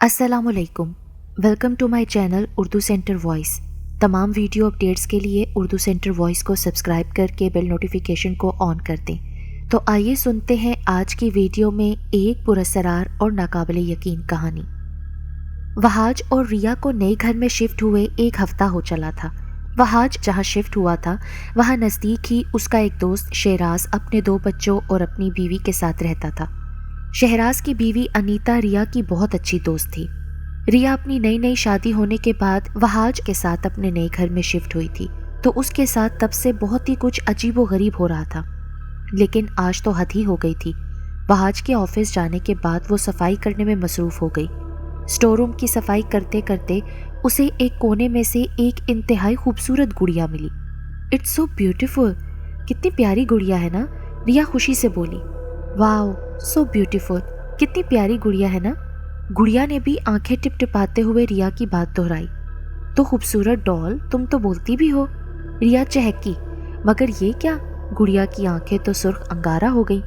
अस्सलामुअलैकुम। Welcome to my channel Urdu centre voice. तमाम video updates के लिए उर्दू सेंटर वॉइस को सब्सक्राइब करके बेल नोटिफिकेशन को ऑन कर दें। तो आइए सुनते हैं आज की वीडियो में एक पुरअसरार और नाकाबिले यकीन कहानी। वहाज और रिया को नए घर में शिफ्ट हुए एक हफ्ता हो चला था। वहाज जहाँ शिफ्ट हुआ था वहाँ नज़दीक ही उसका एक दोस्त शहराज अपने 2 बच्चों और अपनी बीवी के साथ रहता था। शहराज की बीवी अनीता रिया की बहुत अच्छी दोस्त थी। रिया अपनी नई नई शादी होने के बाद वहाज के साथ अपने नए घर में शिफ्ट हुई थी, तो उसके साथ तब से बहुत ही कुछ अजीबो गरीब हो रहा था। लेकिन आज तो हद ही हो गई थी। वहाज के ऑफिस जाने के बाद वो सफाई करने में मसरूफ हो गई। स्टोर रूम की सफाई करते करते उसे एक कोने में से एक इंतहाई खूबसूरत गुड़िया मिली। इट्स सो ब्यूटीफुल, कितनी प्यारी गुड़िया है ना, रिया खुशी से बोली। वाओ सो ब्यूटीफुल, कितनी प्यारी गुड़िया है ना। गुड़िया ने भी आंखें टिपटिपाते हुए रिया की बात दोहराई। तो खूबसूरत डॉल, तुम तो बोलती भी हो। रिया चहकी, मगर ये क्या? गुड़िया की आंखें तो सुर्ख अंगारा हो गई।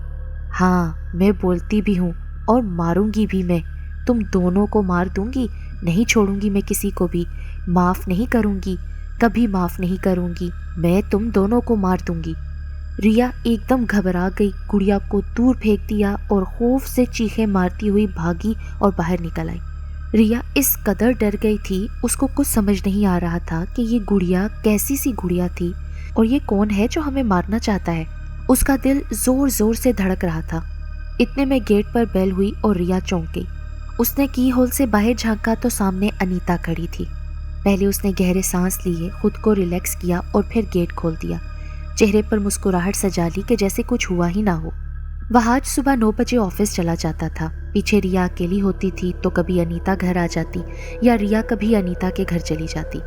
हाँ, मैं बोलती भी हूँ और मारूंगी भी। मैं तुम दोनों को मार दूंगी, नहीं छोड़ूंगी मैं किसी को भी। माफ नहीं करूंगी, कभी माफ नहीं करूंगी। मैं तुम दोनों को मार दूंगी। रिया एकदम घबरा गई, गुड़िया को दूर फेंक दिया और खौफ से चीखें मारती हुई भागी और बाहर निकल आई। रिया इस कदर डर गई थी, उसको कुछ समझ नहीं आ रहा था कि ये गुड़िया कैसी सी गुड़िया थी और ये कौन है जो हमें मारना चाहता है। उसका दिल जोर जोर से धड़क रहा था। इतने में गेट पर बेल हुई और रिया चौंक गई। उसने की होल से बाहर झांका तो सामने अनीता खड़ी थी। पहले उसने गहरे सांस लिए, खुद को रिलैक्स किया और फिर गेट खोल दिया। चेहरे पर मुस्कुराहट सजा ली कि जैसे कुछ हुआ ही ना हो। वहाज सुबह 9 बजे ऑफिस चला जाता था। पीछे रिया अकेली होती थी तो कभी अनीता घर आ जाती या रिया कभी अनीता के घर चली जाती।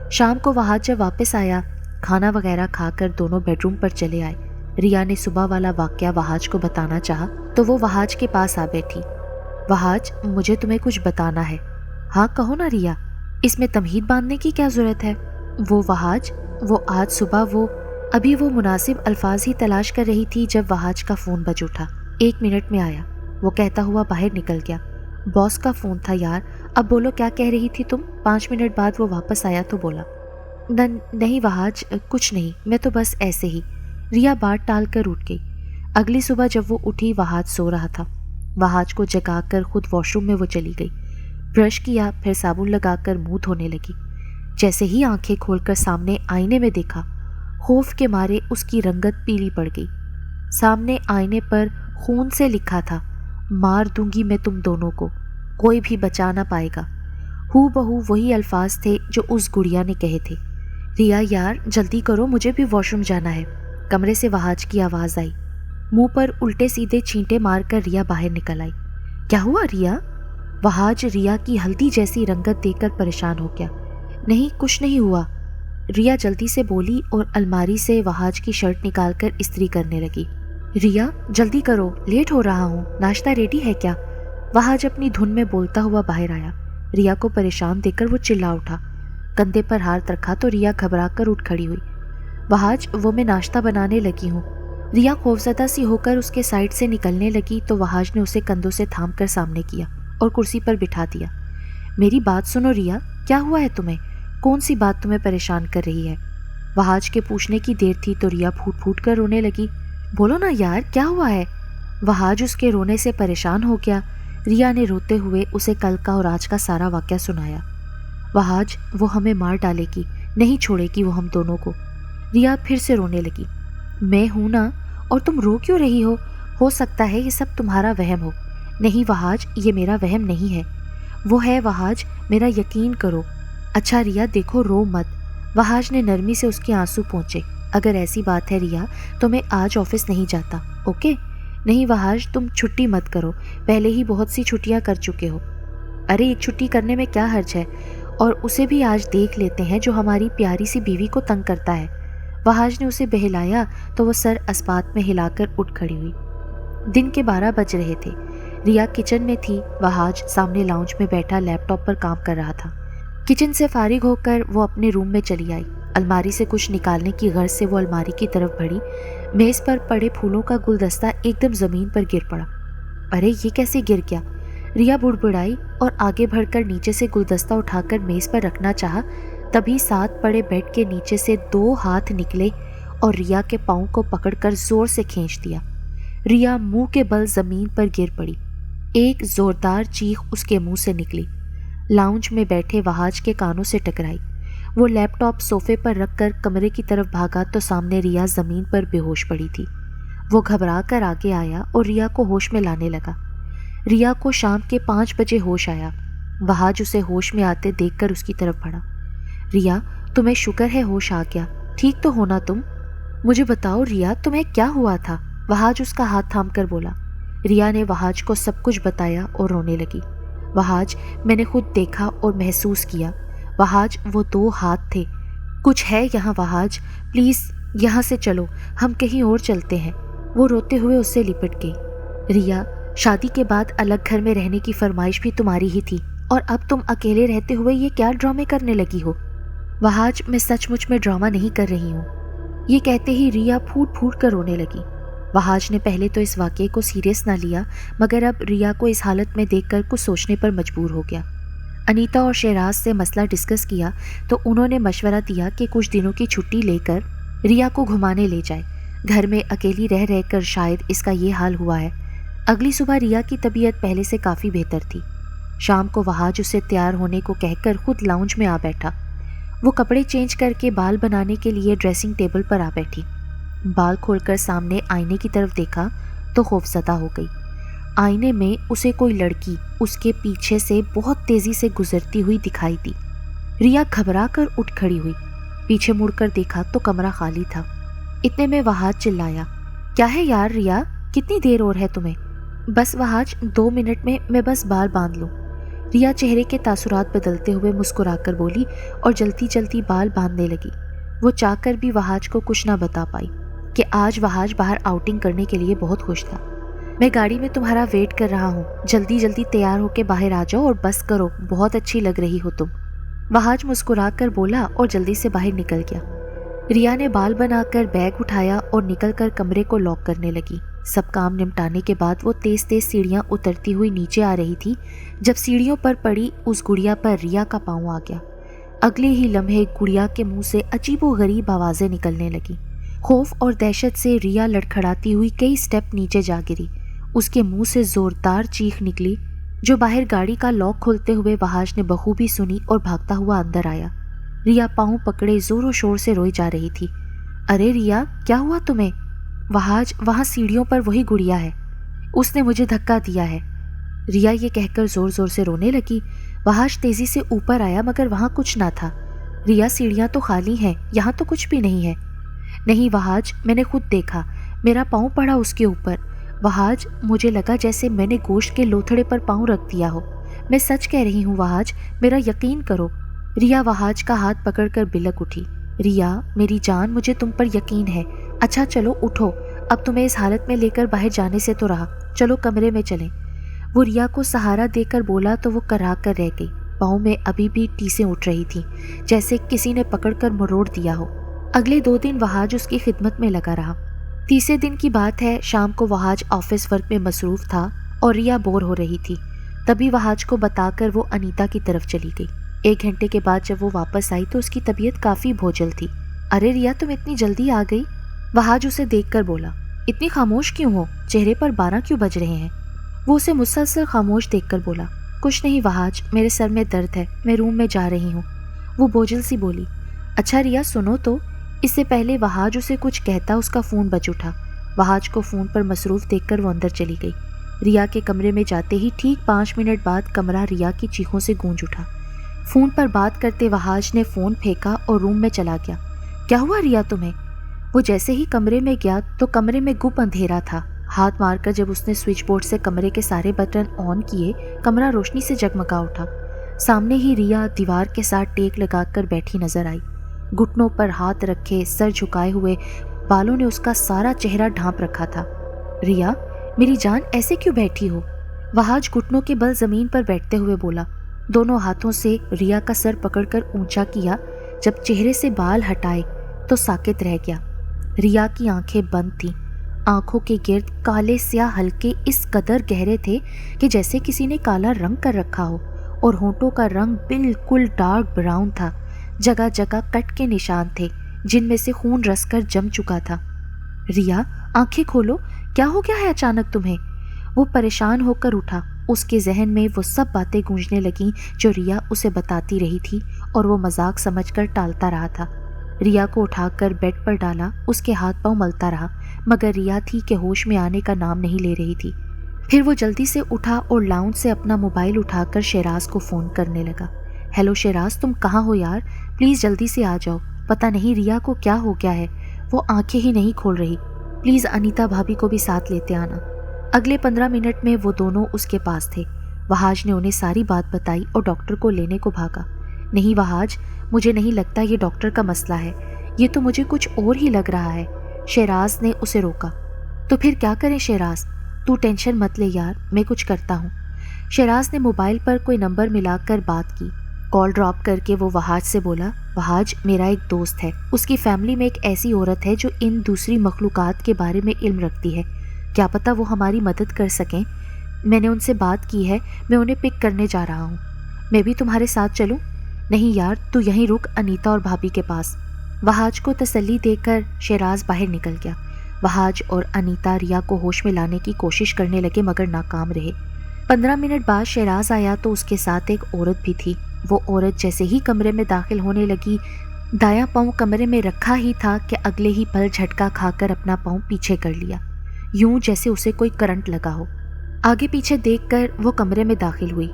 शाम को वहाज जब वापस आया, खाना वगैरह खाकर दोनों बेडरूम पर चले आए। रिया ने सुबह वाला वाकया वहाज को बताना चाहा तो वो वहाज के पास आ बैठी। वहाज, मुझे तुम्हें कुछ बताना है। हाँ कहो ना रिया, इसमें तमहीद बांधने की क्या जरूरत है। वो वहाज, वो आज सुबह अभी वो मुनासिब अल्फाज ही तलाश कर रही थी जब वहाज का फ़ोन बज उठा। 1 मिनट में आया, वो कहता हुआ बाहर निकल गया। बॉस का फ़ोन था यार, अब बोलो क्या कह रही थी तुम। 5 मिनट बाद वो वापस आया तो बोला, नहीं वहाज, कुछ नहीं, मैं तो बस ऐसे ही। रिया बात टाल कर उठ गई। अगली सुबह जब वो उठी, वहाज सो रहा था। वहाज को जगाकर खुद वॉशरूम में वो चली गई। ब्रश किया, फिर साबुन लगाकर मुँह धोने लगी। जैसे ही आंखें खोलकर सामने आईने में देखा, खौफ के मारे उसकी रंगत पीली पड़ गई। सामने आईने पर खून से लिखा था, मार दूंगी मैं तुम दोनों को, कोई भी बचा ना पाएगा। हूबहू वही अल्फाज थे जो उस गुड़िया ने कहे थे। रिया यार जल्दी करो, मुझे भी वॉशरूम जाना है। कमरे से वहाज की आवाज़ आई। मुंह पर उल्टे सीधे छींटे मारकर रिया बाहर निकल आई। क्या हुआ रिया? वहाज रिया की हल्दी जैसी रंगत देखकर परेशान हो गया। नहीं कुछ नहीं हुआ, रिया जल्दी से बोली और अलमारी से वहाज की शर्ट निकालकर इस्त्री करने लगी। रिया जल्दी करो, लेट हो रहा हूँ, नाश्ता रेडी है क्या? वहाज अपनी धुन में बोलता हुआ बाहर आया। रिया को परेशान देखकर वो चिल्ला उठा। कंधे पर हाथ रखा तो रिया घबरा कर उठ खड़ी हुई। वहाज, वो मैं नाश्ता बनाने लगी हूँ। रिया खौफजदा सी होकर उसके साइड से निकलने लगी तो वहाज ने उसे कंधों से थाम कर सामने किया और कुर्सी पर बिठा दिया। मेरी बात सुनो रिया, क्या हुआ है तुम्हें? कौन सी बात तुम्हें परेशान कर रही है? वहाज के पूछने की देर थी तो रिया फूट फूट कर रोने लगी। बोलो ना यार, क्या हुआ है? वहाज उसके रोने से परेशान हो गया। रिया ने रोते हुए उसे कल का और आज का सारा वाकया सुनाया। वहाज, वो हमें मार डालेगी, नहीं छोड़ेगी वो हम दोनों को। रिया फिर से रोने लगी। मैं हूं ना, और तुम रो क्यों रही हो सकता है ये सब तुम्हारा वहम हो। नहीं वहाज, ये मेरा वहम नहीं है, वो है वहाज, मेरा यकीन करो। अच्छा रिया देखो, रो मत। वहाज ने नरमी से उसके आंसू पोंछे। अगर ऐसी बात है रिया तो मैं आज ऑफिस नहीं जाता, ओके? नहीं वहाज, तुम छुट्टी मत करो, पहले ही बहुत सी छुट्टियां कर चुके हो। अरे एक छुट्टी करने में क्या हर्ज है, और उसे भी आज देख लेते हैं जो हमारी प्यारी सी बीवी को तंग करता है। वहाज ने उसे बहलाया तो वह सर अस्पात में हिलाकर उठ खड़ी हुई। दिन के 12 बज रहे थे। रिया किचन में थी, वहाज सामने लाउंज में बैठा लैपटॉप पर काम कर रहा था। किचन से फारिग होकर वो अपने रूम में चली आई। अलमारी से कुछ निकालने की गर्ज से वो अलमारी की तरफ बढ़ी। मेज पर पड़े फूलों का गुलदस्ता एकदम जमीन पर गिर पड़ा। अरे ये कैसे गिर गया? रिया बुड़बुड़ाई और आगे बढ़कर नीचे से गुलदस्ता उठाकर मेज पर रखना चाहा, तभी साथ पड़े बेड के नीचे से 2 हाथ निकले और रिया के पाँव को पकड़कर जोर से खींच दिया। रिया मुंह के बल जमीन पर गिर पड़ी। एक जोरदार चीख उसके मुंह से निकली। लाउंज में बैठे वहाज के कानों से टकराई। वो लैपटॉप सोफे पर रखकर कमरे की तरफ भागा तो सामने रिया जमीन पर बेहोश पड़ी थी। वो घबरा कर आगे आया और रिया को होश में लाने लगा। रिया को शाम के 5 बजे होश आया। वहाज उसे होश में आते देखकर उसकी तरफ बढ़ा। रिया, तुम्हें शुक्र है होश आ गया, ठीक तो हो ना तुम? मुझे बताओ रिया, तुम्हें क्या हुआ था? वहाज उसका हाथ थाम कर बोला। रिया ने वहाज को सब कुछ बताया और रोने लगी। वहाज, मैंने खुद देखा और महसूस किया। वहाज, वो 2 हाथ थे। कुछ है यहाँ वहाज, प्लीज़ यहाँ से चलो, हम कहीं और चलते हैं। वो रोते हुए उससे लिपट गई। रिया, शादी के बाद अलग घर में रहने की फरमाइश भी तुम्हारी ही थी और अब तुम अकेले रहते हुए ये क्या ड्रामे करने लगी हो? वहाज, मैं सचमुच में ड्रामा नहीं कर रही हूँ। ये कहते ही रिया फूट फूट कर रोने लगी। वहाज ने पहले तो इस वाक़ये को सीरियस ना लिया, मगर अब रिया को इस हालत में देखकर कुछ सोचने पर मजबूर हो गया। अनीता और शहराज से मसला डिस्कस किया तो उन्होंने मशवरा दिया कि कुछ दिनों की छुट्टी लेकर रिया को घुमाने ले जाए। घर में अकेली रह रहकर शायद इसका ये हाल हुआ है। अगली सुबह रिया की तबीयत पहले से काफ़ी बेहतर थी। शाम को वहाज उसे तैयार होने को कहकर खुद लाउंज में आ बैठा। वो कपड़े चेंज करके बाल बनाने के लिए ड्रेसिंग टेबल पर आ बैठी। बाल खोलकर सामने आईने की तरफ देखा तो खौफजदा हो गई। आईने में उसे कोई लड़की उसके पीछे से बहुत तेजी से गुजरती हुई दिखाई दी। रिया घबरा कर उठ खड़ी हुई। पीछे मुड़कर देखा तो कमरा खाली था। इतने में वहाज चिल्लाया, क्या है यार रिया, कितनी देर और है तुम्हें? बस वहाज, 2 मिनट में मैं बस बाल बांध लूँ। रिया चेहरे के तासुरात बदलते हुए मुस्कुराकर बोली और जल्दी जल्दी बाल बांधने लगी। वो चाहकर भी वहाज को कुछ ना बता पाई कि आज वहाज बाहर आउटिंग करने के लिए बहुत खुश था। मैं गाड़ी में तुम्हारा वेट कर रहा हूँ, जल्दी जल्दी तैयार होकर बाहर आ जाओ और बस करो, बहुत अच्छी लग रही हो तुम। वहाज मुस्कुरा कर बोला और जल्दी से बाहर निकल गया। रिया ने बाल बनाकर बैग उठाया और निकलकर कमरे को लॉक करने लगी। सब काम निपटाने के बाद वो तेज तेज सीढ़ियाँ उतरती हुई नीचे आ रही थी जब सीढ़ियों पर पड़ी उस गुड़िया पर रिया का पाँव आ गया। अगले ही लम्हे गुड़िया के मुंह से अजीबोगरीब आवाज़ें निकलने लगी। खौफ और दहशत से रिया लड़खड़ाती हुई कई स्टेप नीचे जा गिरी। उसके मुंह से जोरदार चीख निकली जो बाहर गाड़ी का लॉक खोलते हुए वहाज ने बखूबी सुनी और भागता हुआ अंदर आया। रिया पाँव पकड़े जोरों शोर से रोई जा रही थी। अरे रिया, क्या हुआ तुम्हें? वहाज, वहाँ सीढ़ियों पर वही गुड़िया है, उसने मुझे धक्का दिया है। रिया ये कहकर जोर जोर से रोने लगी। वहाज तेजी से ऊपर आया मगर वहाँ कुछ ना था। रिया, सीढ़ियाँ तो खाली हैं, यहाँ तो कुछ भी नहीं है। नहीं वहाज, मैंने खुद देखा, मेरा पाँव पड़ा उसके ऊपर। वहाज, मुझे लगा जैसे मैंने गोश्त के लोथड़े पर पाँव रख दिया हो। मैं सच कह रही हूँ वहाज, मेरा यकीन करो। रिया वहाज का हाथ पकड़कर बिलक उठी। रिया मेरी जान, मुझे तुम पर यकीन है। अच्छा चलो उठो, अब तुम्हें इस हालत में लेकर बाहर जाने से तो रहा, चलो कमरे में चलें। वो रिया को सहारा देकर बोला तो वो करा कर रह गई। पाँव में अभी भी टीसें उठ रही थी, जैसे किसी ने पकड़कर मरोड़ दिया हो। अगले 2 दिन वहाज उसकी खिदमत में लगा रहा। तीसरे दिन की बात है, शाम को वहाज ऑफिस वर्क में मसरूफ था और रिया बोर हो रही थी। तभी वहाज को बताकर वो अनीता की तरफ चली गई। 1 घंटे के बाद जब वो वापस आई तो उसकी तबीयत काफ़ी बोझल थी। अरे रिया, तुम इतनी जल्दी आ गई? वहाज उसे देखकर बोला। इतनी खामोश क्यों हो, चेहरे पर 12 क्यों बज रहे हैं? वो उसे मुसलसल खामोश देखकर बोला, कुछ नहीं वहाज, मेरे सर में दर्द है, मैं रूम में जा रही हूँ। वो बोझल सी बोली। अच्छा रिया सुनो तो। इससे पहले वहाज उसे कुछ कहता उसका फ़ोन बज उठा। वहाज को फ़ोन पर मसरूफ़ देखकर वो अंदर चली गई। रिया के कमरे में जाते ही ठीक 5 मिनट बाद कमरा रिया की चीखों से गूंज उठा। फ़ोन पर बात करते वहाज ने फ़ोन फेंका और रूम में चला गया। क्या हुआ रिया तुम्हें? वो जैसे ही कमरे में गया तो कमरे में गुप अंधेरा था। हाथ मारकर जब उसने स्विच बोर्ड से कमरे के सारे बटन ऑन किए, कमरा रोशनी से जगमगा उठा। सामने ही रिया दीवार के साथ टेक लगाकर बैठी नजर आई। घुटनों पर हाथ रखे, सर झुकाए हुए, बालों ने उसका सारा चेहरा ढांप रखा था। रिया मेरी जान, ऐसे क्यों बैठी हो? वहाज घुटनों के बल जमीन पर बैठते हुए बोला। दोनों हाथों से रिया का सर पकड़कर ऊंचा किया। जब चेहरे से बाल हटाए तो साकित रह गया। रिया की आंखें बंद थीं। आंखों के गिर्द काले स्याह हल्के इस कदर गहरे थे कि जैसे किसी ने काला रंग कर रखा हो, और होंठों का रंग बिल्कुल डार्क ब्राउन था। जगह जगह कट के निशान थे जिनमें से खून रसकर जम चुका था। रिया, आंखें खोलो, क्या हो गया है अचानक तुम्हें? वो परेशान होकर उठा। उसके जहन में वो सब बातें गूंजने लगीं जो रिया उसे बताती रही थी, और वो मजाक समझकर टालता रहा था। रिया को उठाकर बेड पर डाला, उसके हाथ पांव मलता रहा, मगर रिया थी कि होश में आने का नाम नहीं ले रही थी। फिर वो जल्दी से उठा और लाउंज से अपना मोबाइल उठाकर शेराज को फ़ोन करने लगा। हेलो शेराज, तुम कहाँ हो यार? प्लीज़ जल्दी से आ जाओ, पता नहीं रिया को क्या हो गया है, वो आंखें ही नहीं खोल रही। प्लीज़ अनीता भाभी को भी साथ लेते आना। अगले 15 मिनट में वो दोनों उसके पास थे। वहाज ने उन्हें सारी बात बताई और डॉक्टर को लेने को भागा। नहीं वहाज, मुझे नहीं लगता ये डॉक्टर का मसला है, ये तो मुझे कुछ और ही लग रहा है। शेराज ने उसे रोका। तो फिर क्या करें शेराज? तू टेंशन मत ले यार, मैं कुछ करता हूँ। शेराज ने मोबाइल पर कोई नंबर मिलाकर बात की। कॉल ड्रॉप करके वो वहाज से बोला, वहाज, मेरा एक दोस्त है, उसकी फैमिली में एक ऐसी औरत है जो इन दूसरी मखलूकात के बारे में इल्म रखती है, क्या पता वो हमारी मदद कर सकें। मैंने उनसे बात की है, मैं उन्हें पिक करने जा रहा हूँ। मैं भी तुम्हारे साथ चलूँ? नहीं यार, तू यहीं रुक अनीता और भाभी के पास। वहाज को तसल्ली देकर शेराज बाहर निकल गया। वहाज और अनीता रिया को होश में लाने की कोशिश करने लगे मगर नाकाम रहे। 15 मिनट बाद शेराज आया तो उसके साथ एक औरत भी थी। वो औरत जैसे ही कमरे में दाखिल होने लगी, दायां पाँव कमरे में रखा ही था कि अगले ही पल झटका खाकर अपना पाँव पीछे कर लिया, यूं जैसे उसे कोई करंट लगा हो। आगे पीछे देखकर वो कमरे में दाखिल हुई।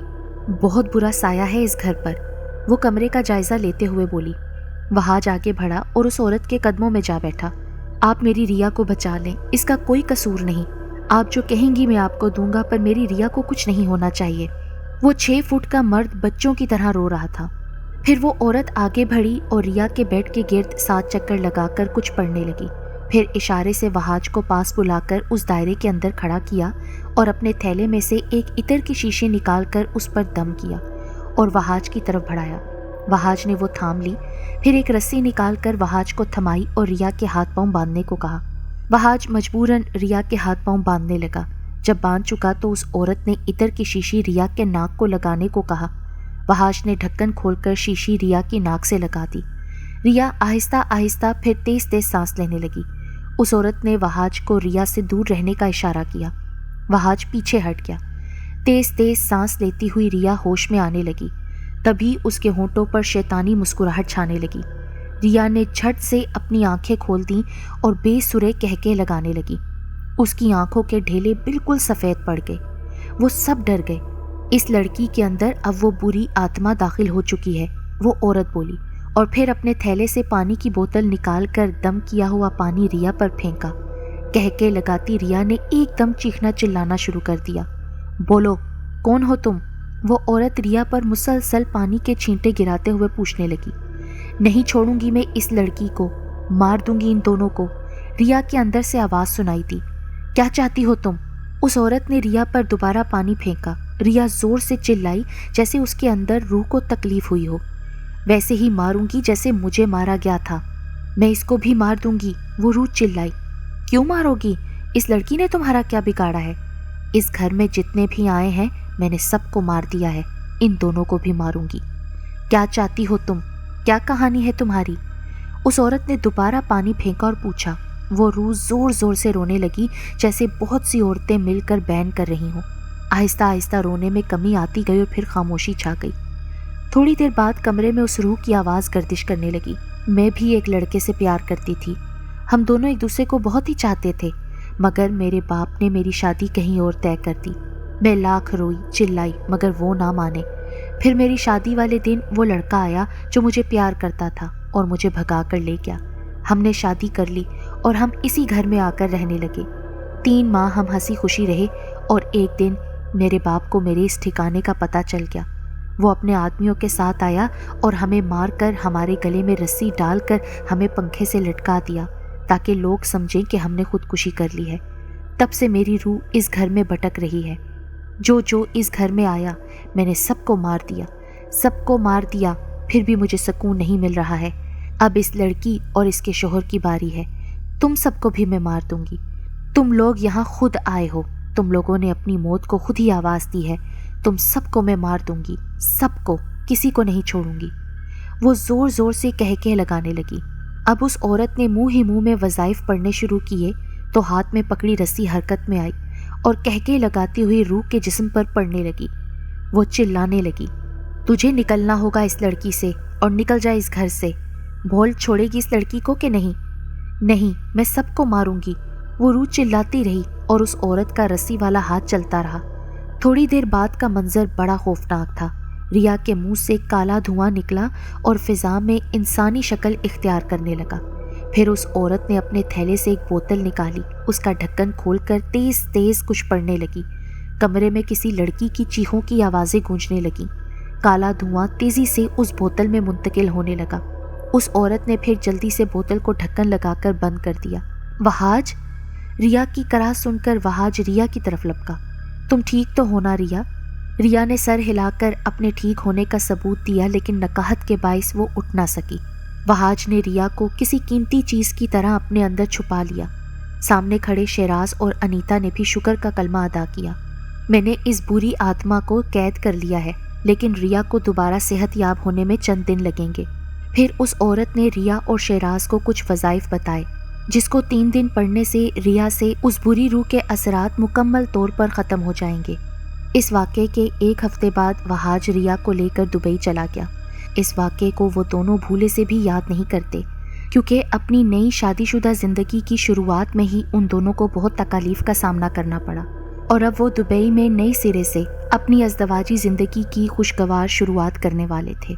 बहुत बुरा साया है इस घर पर, वो कमरे का जायजा लेते हुए बोली। वहाज आगे बढ़ा और उस औरत के कदमों में जा बैठा। आप मेरी रिया को बचा लें, इसका कोई कसूर नहीं, आप जो कहेंगी मैं आपको दूंगा, पर मेरी रिया को कुछ नहीं होना चाहिए। वो 6 फुट का मर्द बच्चों की तरह रो रहा था। फिर वो औरत आगे बढ़ी और रिया के बेड के गिर्द 7 चक्कर लगाकर कुछ पढ़ने लगी। फिर इशारे से वहाज को पास बुलाकर उस दायरे के अंदर खड़ा किया और अपने थैले में से एक इत्र की शीशी निकालकर उस पर दम किया और वहाज की तरफ बढ़ाया। वहाज ने वो थाम ली। फिर एक रस्सी निकालकर वहाज को थमाई और रिया के हाथ पांव बांधने को कहा। वहाज मजबूरन रिया के हाथ पांव बांधने लगा। जब बांध चुका तो उस औरत ने इत्र की शीशी रिया के नाक को लगाने को कहा। वहाज ने ढक्कन खोलकर शीशी रिया की नाक से लगा दी। रिया आहिस्ता आहिस्ता फिर तेज तेज सांस लेने लगी। उस औरत ने वहाज को रिया से दूर रहने का इशारा किया। वहाज पीछे हट गया। तेज तेज सांस लेती हुई रिया होश में आने लगी। तभी उसके होंठों पर शैतानी मुस्कुराहट छाने लगी। रिया ने झट से अपनी आंखें खोल दी और बेसुरे कहके लगाने लगी। उसकी आंखों के ढेले बिल्कुल सफ़ेद पड़ गए। वो सब डर गए। इस लड़की के अंदर अब वो बुरी आत्मा दाखिल हो चुकी है, वो औरत बोली, और फिर अपने थैले से पानी की बोतल निकालकर दम किया हुआ पानी रिया पर फेंका। कहके लगाती रिया ने एकदम चीखना चिल्लाना शुरू कर दिया। बोलो, कौन हो तुम? वो औरत रिया पर मुसलसल पानी के छींटे गिराते हुए पूछने लगी। नहीं छोड़ूंगी मैं इस लड़की को, मार दूंगी इन दोनों को। रिया के अंदर से आवाज़ सुनाई दी। क्या चाहती हो तुम? उस औरत ने रिया पर दोबारा पानी फेंका। रिया जोर से चिल्लाई जैसे उसके अंदर रूह को तकलीफ हुई हो। वैसे ही मारूंगी जैसे मुझे मारा गया था, मैं इसको भी मार दूंगी, वो रूह चिल्लाई। क्यों मारोगी? इस लड़की ने तुम्हारा क्या बिगाड़ा है? इस घर में जितने भी आए हैं मैंने सबको मार दिया है, इन दोनों को भी मारूंगी। क्या चाहती हो तुम? क्या कहानी है तुम्हारी? उस औरत ने दोबारा पानी फेंका और पूछा। वो रूह जोर जोर से रोने लगी जैसे बहुत सी औरतें मिलकर बैन कर रही हों। आहिस्ता आहिस्ता रोने में कमी आती गई और फिर खामोशी छा गई। थोड़ी देर बाद कमरे में उस रूह की आवाज़ गर्दिश करने लगी। मैं भी एक लड़के से प्यार करती थी, हम दोनों एक दूसरे को बहुत ही चाहते थे, मगर मेरे बाप ने मेरी शादी कहीं और तय कर दी। मैं लाख रोई चिल्लाई मगर वो ना माने। फिर मेरी शादी वाले दिन वो लड़का आया जो मुझे प्यार करता था और मुझे भगा कर ले गया। हमने शादी कर ली और हम इसी घर में आकर रहने लगे। 3 माह हम हंसी खुशी रहे और एक दिन मेरे बाप को मेरे इस ठिकाने का पता चल गया। वो अपने आदमियों के साथ आया और हमें मारकर हमारे गले में रस्सी डालकर हमें पंखे से लटका दिया ताकि लोग समझें कि हमने खुदकुशी कर ली है। तब से मेरी रूह इस घर में भटक रही है। जो जो इस घर में आया मैंने सबको मार दिया, सबको मार दिया, फिर भी मुझे सुकून नहीं मिल रहा है। अब इस लड़की और इसके शोहर की बारी है। तुम सबको भी मैं मार दूंगी। तुम लोग यहाँ खुद आए हो, तुम लोगों ने अपनी मौत को खुद ही आवाज़ दी है। तुम सबको मैं मार दूंगी, सबको, किसी को नहीं छोड़ूंगी। वो ज़ोर ज़ोर से कहके लगाने लगी। अब उस औरत ने मुंह ही मुंह में वज़ाइफ पढ़ने शुरू किए तो हाथ में पकड़ी रस्सी हरकत में आई और कहके लगाती हुई रूह के जिस्म पर पड़ने लगी। वो चिल्लाने लगी, तुझे निकलना होगा इस लड़की से और निकल जाए इस घर से। बोल, छोड़ेगी इस लड़की को कि नहीं? नहीं, मैं सबको मारूंगी। वो रूह चिल्लाती रही और उस औरत का रस्सी वाला हाथ चलता रहा। थोड़ी देर बाद का मंजर बड़ा खौफनाक था। रिया के मुंह से काला धुआं निकला और फिजा में इंसानी शक्ल इख्तियार करने लगा। फिर उस औरत ने अपने थैले से एक बोतल निकाली, उसका ढक्कन खोलकर तेज तेज कुछ पड़ने लगी। कमरे में किसी लड़की की चीखों की आवाज़ें गूंजने लगीं। काला धुआं तेजी से उस बोतल में मुंतकिल होने लगा। उस औरत ने फिर जल्दी से बोतल को ढक्कन लगाकर बंद कर दिया। वहाज, रिया की कराह सुनकर वहाज रिया की तरफ लपका। तुम ठीक तो हो ना रिया? रिया ने सर हिलाकर अपने ठीक होने का सबूत दिया, लेकिन नकाहत के बाइस वो उठ ना सकी। वहाज ने रिया को किसी कीमती चीज़ की तरह अपने अंदर छुपा लिया। सामने खड़े शेराज और अनीता ने भी शुक्र का कलमा अदा किया। मैंने इस बुरी आत्मा को कैद कर लिया है, लेकिन रिया को दोबारा सेहतयाब होने में चंद दिन लगेंगे। फिर उस औरत ने रिया और शेराज को कुछ वज़ाइफ बताए, जिसको 3 दिन पढ़ने से रिया से उस बुरी रूह के असरात मुकम्मल तौर पर ख़त्म हो जाएंगे। इस वाक़े के 1 हफ्ते बाद वहाज रिया को लेकर दुबई चला गया। इस वाक़े को वो दोनों भूले से भी याद नहीं करते, क्योंकि अपनी नई शादीशुदा ज़िंदगी की शुरुआत में ही उन दोनों को बहुत तकालीफ का सामना करना पड़ा और अब वो दुबई में नए सिरे से अपनी अज़दवाजी ज़िंदगी की खुशगवार शुरुआत करने वाले थे।